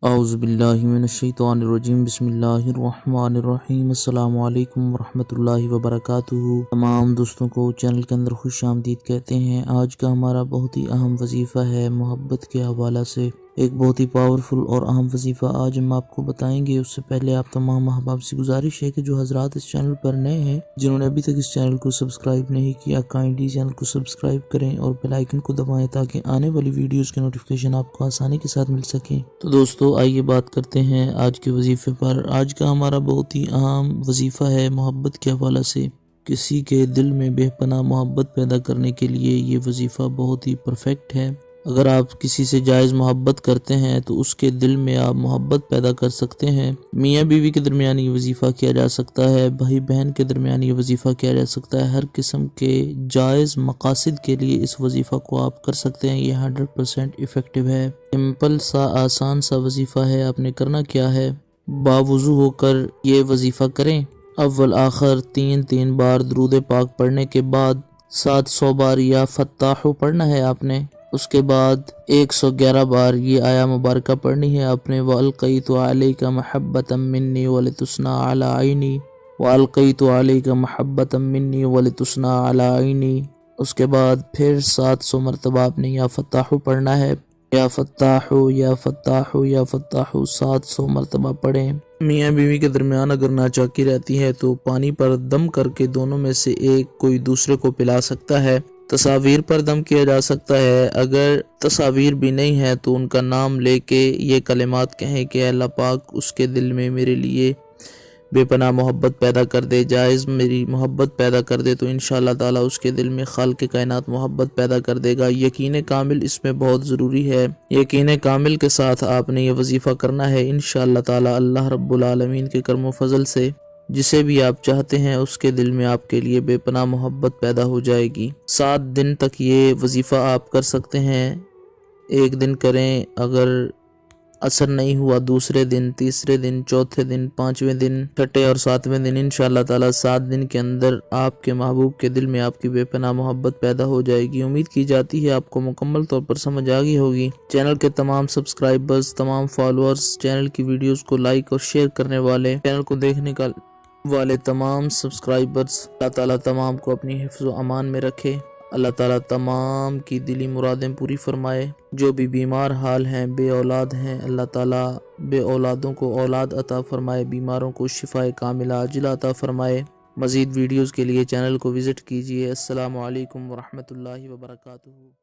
औज़ुबिल्लाहिमिनश्शैतानिर्रजीम बिस्मिल्लाहिर्रहमानिर्रहीम अस्सलाम वालेकुम वरहमतुल्लाहि वबरकातुहू। तमाम दोस्तों को चैनल के अंदर खुश आमदीद कहते हैं। आज का हमारा बहुत ही अहम वजीफ़ा है मोहब्बत के हवाला से, एक बहुत ही पावरफुल और अहम वजीफ़ा आज हम आपको बताएंगे। उससे पहले आप तमाम अहबाब से गुजारिश है कि जो हजरात इस चैनल पर नए हैं, जिन्होंने अभी तक इस चैनल को सब्सक्राइब नहीं किया, काइंडली चैनल को सब्सक्राइब करें और बेल आइकन को दबाएं ताकि आने वाली वीडियोस के नोटिफिकेशन आपको आसानी के साथ मिल सके। तो दोस्तों आइए बात करते हैं आज के वजीफ़े पर। आज का हमारा बहुत ही अहम वजीफ़ा है मोहब्बत के हवाला से। किसी के दिल में बेपनाह मोहब्बत पैदा करने के लिए ये वजीफ़ा बहुत ही परफेक्ट है। अगर आप किसी से जायज़ मोहब्बत करते हैं तो उसके दिल में आप मोहब्बत पैदा कर सकते हैं। मियाँ बीवी के दरमियान ये वजीफ़ा किया जा सकता है, भाई बहन के दरमियान ये वजीफ़ा किया जा सकता है। हर किस्म के जायज़ मकासद के लिए इस वजीफ़ा को आप कर सकते हैं। ये 100% इफ़ेक्टिव है। सिंपल सा आसान सा वजीफ़ा है। आपने करना क्या है, बावुज़ू होकर ये वजीफ़ा करें। अव्वल आखिर 3 बार दरूद पाक पढ़ने के बाद 700 बार या फत्ताहु पढ़ना है आपने। उसके बाद 111 बार ये आया मुबारका पढ़नी है आपने। वअल्क़ैतु अलैका महब्बतम मिन्नी वलितुस्ना अला ऐनी, वअल्क़ैतु अलैका महब्बतम मिन्नी वलितुस्ना अला ऐनी। उसके बाद फिर 700 मरतबा आपने या फत्ताहु पढ़ना है। या फत्ताहु या फत्ताहु या फत्ताहु 700 मरतबा पढ़ें। मियाँ बीवी के दरमियान अगर नाचाकी रहती है तो पानी पर दम करके दोनों में से एक कोई दूसरे को पिला सकता है। तस्वीर पर दम किया जा सकता है। अगर तस्वीर भी नहीं है तो उनका नाम लेके ये कलिमात कहें कि अल्लाह पाक उसके दिल में मेरे लिए बेपनाह मोहब्बत पैदा कर दे, जायज़ मेरी मोहब्बत पैदा कर दे, तो इंशाअल्लाह ताला उसके दिल में खालिक़ कायनात मोहब्बत पैदा कर देगा। यकीन कामिल इसमें बहुत ज़रूरी है। यकीन कामिल के साथ आपने ये वजीफ़ा करना है। इंशाअल्लाह ताला अल्लाह रब्बुल आलमीन के करम फजल से जिसे भी आप चाहते हैं उसके दिल में आपके लिए बेपनाह मोहब्बत पैदा हो जाएगी। 7 दिन तक ये वजीफ़ा आप कर सकते हैं। एक दिन करें, अगर असर नहीं हुआ दूसरे दिन, तीसरे दिन, चौथे दिन, 5वें दिन, छठे और 7वें दिन, इंशाअल्लाह ताला 7 दिन के अंदर आपके महबूब के दिल में आपकी बेपनाह मोहब्बत पैदा हो जाएगी। उम्मीद की जाती है आपको मुकम्मल तौर पर समझ आ गई होगी। चैनल के तमाम सब्सक्राइबर्स, तमाम फॉलोअर्स, चैनल की वीडियोस को लाइक और शेयर करने वाले, चैनल को देखने का वाले तमाम सब्सक्राइबर्स, अल्लाह ताला तमाम को अपनी हिफ्ज़ व अमान में रखे। अल्लाह ताला तमाम की दिली मुरादें पूरी फरमाए। जो भी बीमार हाल हैं, बे औलाद हैं, अल्लाह ताला बे औलादों को औलाद अता फरमाए, बीमारों को शिफाए कामिला आजिला अता फरमाए। मज़ीद वीडियोज़ के लिए चैनल को विज़िट कीजिए। अस्सलामु अलैकुम वरहमतुल्लाहि वबरकातुहू।